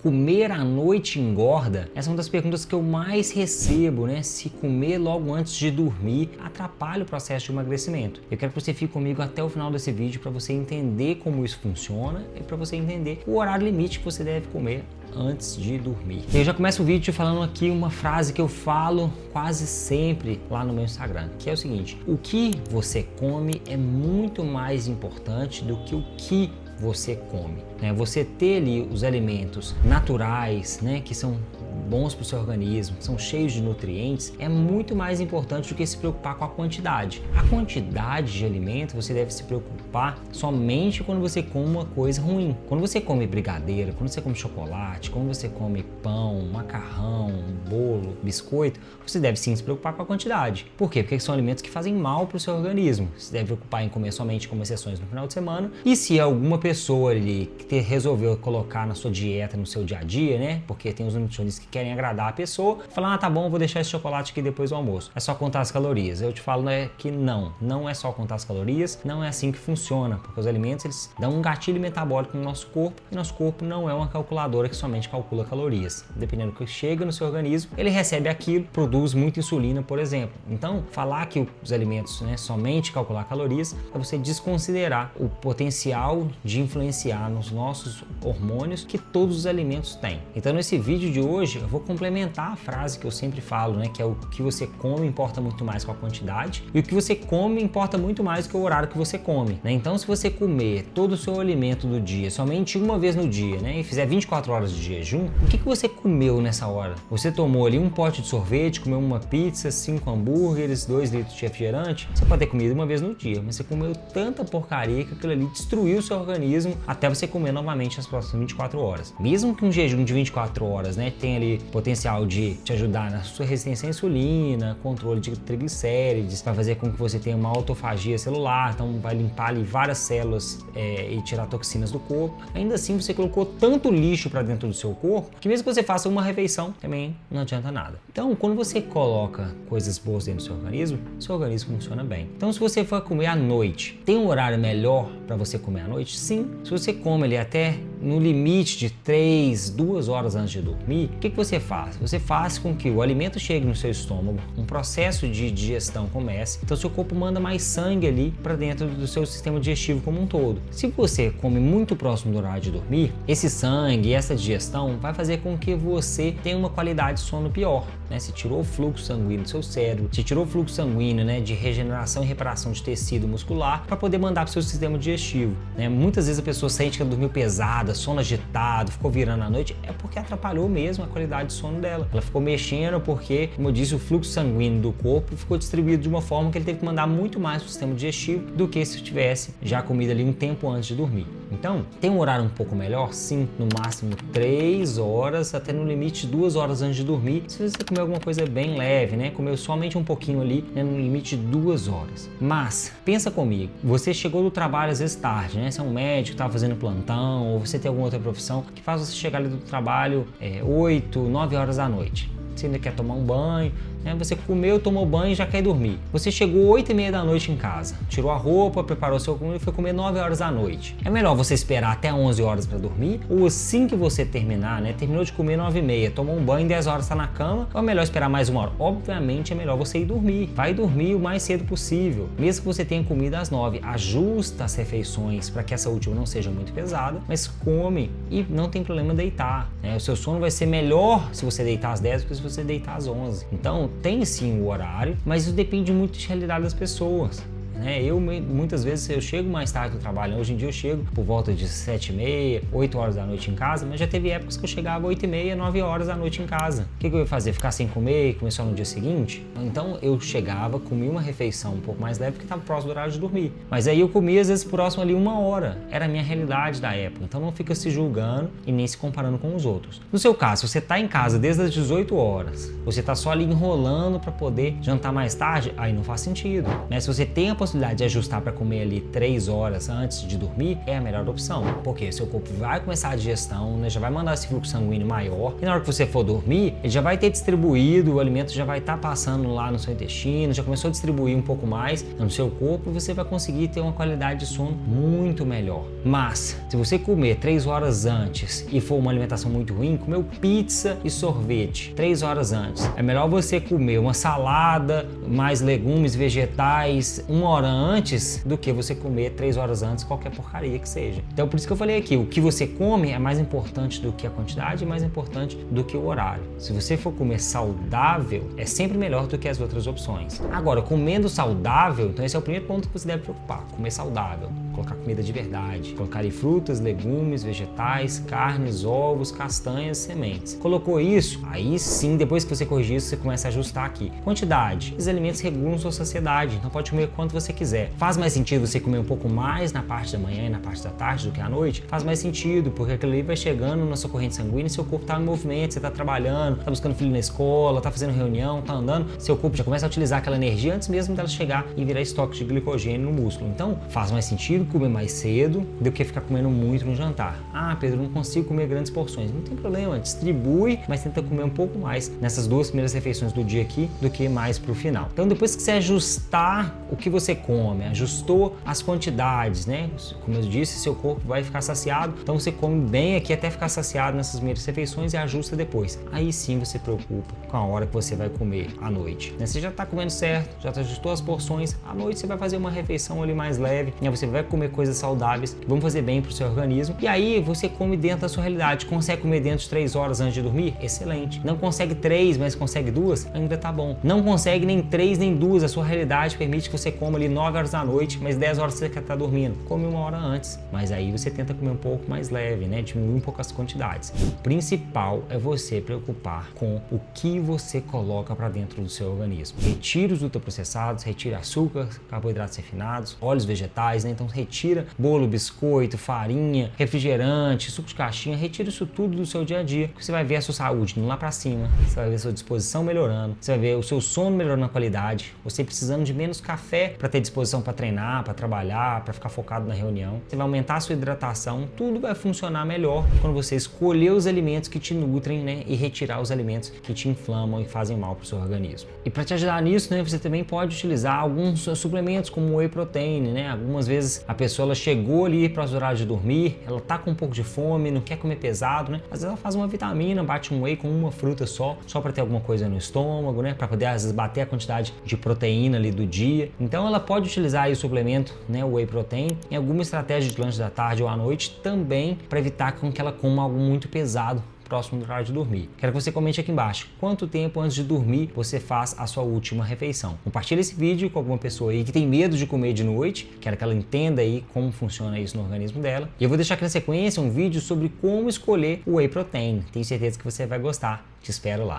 Comer à noite engorda? Essa é uma das perguntas que eu mais recebo, né? Se comer logo antes de dormir atrapalha o processo de emagrecimento. Eu quero que você fique comigo até o final desse vídeo para você entender como isso funciona e para você entender o horário limite que você deve comer antes de dormir. Eu já começo o vídeo falando aqui uma frase que eu falo quase sempre lá no meu Instagram, que é o seguinte: o que você come é muito mais importante do que o que você come, né? Você ter ali os alimentos naturais, né, que são bons para o seu organismo, são cheios de nutrientes, é muito mais importante do que se preocupar com a quantidade. A quantidade de alimento você deve se preocupar somente quando você come uma coisa ruim. Quando você come brigadeiro, quando você come chocolate, quando você come pão, macarrão, bolo, biscoito, você deve sim se preocupar com a quantidade. Por quê? Porque são alimentos que fazem mal para o seu organismo. Você deve preocupar em comer somente com exceções no final de semana. E se alguma pessoa ali que resolveu colocar na sua dieta, no seu dia a dia, né? Porque tem os nutricionistas que querem agradar a pessoa, falar, tá bom, vou deixar esse chocolate aqui depois do almoço. É só contar as calorias. Eu te falo que não é só contar as calorias, não é assim que funciona, porque os alimentos eles dão um gatilho metabólico no nosso corpo e nosso corpo não é uma calculadora que somente calcula calorias. Dependendo do que chega no seu organismo, ele recebe aquilo, produz muita insulina, por exemplo. Então, falar que os alimentos, né, somente calcular calorias é você desconsiderar o potencial de influenciar nos nossos hormônios que todos os alimentos têm. Então, nesse vídeo de hoje, eu vou complementar a frase que eu sempre falo, né, que é o que você come importa muito mais com a quantidade e o que você come importa muito mais que o horário que você come, né? Então, se você comer todo o seu alimento do dia somente uma vez no dia, né, e fizer 24 horas de jejum, o que você comeu nessa hora? Você tomou ali um pote de sorvete, comeu uma pizza, 5 hambúrgueres, 2 litros de refrigerante? Você pode ter comido uma vez no dia, mas você comeu tanta porcaria que aquilo ali destruiu o seu organismo até você comer novamente nas próximas 24 horas. Mesmo que um jejum de 24 horas, né, tenha ali potencial de te ajudar na sua resistência à insulina, controle de triglicérides, vai fazer com que você tenha uma autofagia celular, então vai limpar ali várias células e tirar toxinas do corpo. Ainda assim, você colocou tanto lixo para dentro do seu corpo que mesmo que você faça uma refeição, também não adianta nada. Então, quando você coloca coisas boas dentro do seu organismo funciona bem. Então, se você for comer à noite, tem um horário melhor para você comer à noite? Sim. Se você come ali até no limite de 2 horas antes de dormir, o que você faz? Você faz com que o alimento chegue no seu estômago, um processo de digestão comece, então seu corpo manda mais sangue ali para dentro do seu sistema digestivo como um todo. Se você come muito próximo do horário de dormir, esse sangue e essa digestão vai fazer com que você tenha uma qualidade de sono pior, né? Você tirou o fluxo sanguíneo do seu cérebro, você tirou o fluxo sanguíneo, né, de regeneração e reparação de tecido muscular para poder mandar para o seu sistema digestivo, né? Muitas vezes a pessoa sente que ela dormiu pesada, sono agitado, ficou virando à noite, é porque atrapalhou mesmo a qualidade de sono dela. Ela ficou mexendo porque, como eu disse, o fluxo sanguíneo do corpo ficou distribuído de uma forma que ele teve que mandar muito mais para o sistema digestivo do que se tivesse já comido ali um tempo antes de dormir. Então, tem um horário um pouco melhor? Sim, no máximo 3 horas, até no limite 2 horas antes de dormir. Se você comer alguma coisa bem leve, né, comeu somente um pouquinho ali, né, no limite de 2 horas. Mas, pensa comigo, você chegou do trabalho às vezes tarde, né? Você é um médico, está fazendo plantão, ou você tem alguma outra profissão que faz você chegar ali do trabalho 8, 9 horas da noite. Você ainda quer tomar um banho, né? Você comeu, tomou banho e já quer dormir. Você chegou 8h30 da noite em casa, tirou a roupa, preparou seu comida e foi comer 9 horas da noite. É melhor você esperar até 11 horas para dormir? Ou assim que você terminar, né? Terminou de comer 9h30, tomou um banho, 10 horas está na cama, ou é melhor esperar mais 1 hora? Obviamente é melhor você ir dormir. Vai dormir o mais cedo possível. Mesmo que você tenha comido às 9, ajusta as refeições para que essa última não seja muito pesada, mas come e não tem problema deitar, né? O seu sono vai ser melhor se você deitar às 10 do que se você deitar às 11. Então, tem sim o horário, mas isso depende muito da realidade das pessoas, né? Muitas vezes eu chego mais tarde do trabalho. Hoje em dia eu chego por volta de 7h30, 8 horas da noite em casa, mas já teve épocas que eu chegava 8h30, 9 horas da noite em casa. O que eu ia fazer? Ficar sem comer e comer só no dia seguinte? Então eu chegava, comia uma refeição um pouco mais leve porque estava próximo do horário de dormir. Mas aí eu comia às vezes próximo ali 1 hora. Era a minha realidade da época. Então não fica se julgando e nem se comparando com os outros. No seu caso, se você está em casa desde as 18 horas, você está só ali enrolando para poder jantar mais tarde, aí não faz sentido, né? Se você tem a possibilidade possibilidade de ajustar para comer ali 3 horas antes de dormir, é a melhor opção, porque seu corpo vai começar a digestão, né, já vai mandar esse fluxo sanguíneo maior, e na hora que você for dormir, ele já vai ter distribuído, o alimento já vai estar passando lá no seu intestino, já começou a distribuir um pouco mais no seu corpo, e você vai conseguir ter uma qualidade de sono muito melhor. Mas, se você comer 3 horas antes e for uma alimentação muito ruim, comeu pizza e sorvete 3 horas antes, é melhor você comer uma salada, mais legumes, vegetais 1 hora antes do que você comer 3 horas antes qualquer porcaria que seja. Então por isso que eu falei aqui, o que você come é mais importante do que a quantidade e mais importante do que o horário. Se você for comer saudável, é sempre melhor do que as outras opções. Agora, comendo saudável, então esse é o primeiro ponto que você deve preocupar, comer saudável. Colocar comida de verdade, colocar aí frutas, legumes, vegetais, carnes, ovos, castanhas, sementes. Colocou isso, aí sim, depois que você corrigir isso, você começa a ajustar aqui. Quantidade. Os alimentos regulam sua saciedade, então pode comer quanto você quiser. Faz mais sentido você comer um pouco mais na parte da manhã e na parte da tarde do que à noite? Faz mais sentido, porque aquilo ali vai chegando na sua corrente sanguínea e seu corpo está em movimento, você está trabalhando, está buscando filho na escola, está fazendo reunião, está andando, seu corpo já começa a utilizar aquela energia antes mesmo dela chegar e virar estoque de glicogênio no músculo. Então, faz mais sentido comer mais cedo do que ficar comendo muito no jantar. Ah, Pedro, não consigo comer grandes porções. Não tem problema, distribui, mas tenta comer um pouco mais nessas 2 primeiras refeições do dia aqui do que mais pro final. Então, depois que você ajustar o que você come, ajustou as quantidades, né? Como eu disse, seu corpo vai ficar saciado, então você come bem aqui até ficar saciado nessas primeiras refeições e ajusta depois. Aí sim você preocupa com a hora que você vai comer à noite, né? Você já tá comendo certo, já ajustou as porções, à noite você vai fazer uma refeição ali mais leve, né? Você vai comer coisas saudáveis que vão fazer bem pro seu organismo, e aí você come dentro da sua realidade. Consegue comer dentro de 3 horas antes de dormir? Excelente. Não consegue 3, mas consegue 2? Ainda tá bom. Não consegue nem 3 nem 2, a sua realidade permite que você coma ali 9 horas da noite, mas 10 horas você quer estar dormindo. Come 1 hora antes, mas aí você tenta comer um pouco mais leve, né? Diminuir um pouco as quantidades. O principal é você preocupar com o que você coloca para dentro do seu organismo. Retira os ultraprocessados, retira açúcar, carboidratos refinados, óleos vegetais, né? Então retira bolo, biscoito, farinha, refrigerante, suco de caixinha, retira isso tudo do seu dia a dia, que você vai ver a sua saúde indo lá para cima, você vai ver a sua disposição melhorando, você vai ver o seu sono melhorando na qualidade, você precisando de menos café para ter disposição para treinar, para trabalhar, para ficar focado na reunião, você vai aumentar a sua hidratação, tudo vai funcionar melhor quando você escolher os alimentos que te nutrem, né, e retirar os alimentos que te inflamam e fazem mal para o seu organismo. E para te ajudar nisso, né, você também pode utilizar alguns suplementos como whey protein, né? Algumas vezes a pessoa ela chegou ali para os horários de dormir, ela tá com um pouco de fome, não quer comer pesado, né? Às vezes ela faz uma vitamina, bate um whey com uma fruta só para ter alguma coisa no estômago, né? Para poder às vezes bater a quantidade de proteína ali do dia. Então ela pode utilizar aí o suplemento, né, o whey protein, em alguma estratégia de lanche da tarde ou à noite também para evitar com que ela coma algo muito pesado próximo do horário de dormir. Quero que você comente aqui embaixo quanto tempo antes de dormir você faz a sua última refeição. Compartilhe esse vídeo com alguma pessoa aí que tem medo de comer de noite, quero que ela entenda aí como funciona isso no organismo dela. E eu vou deixar aqui na sequência um vídeo sobre como escolher o whey protein. Tenho certeza que você vai gostar. Te espero lá.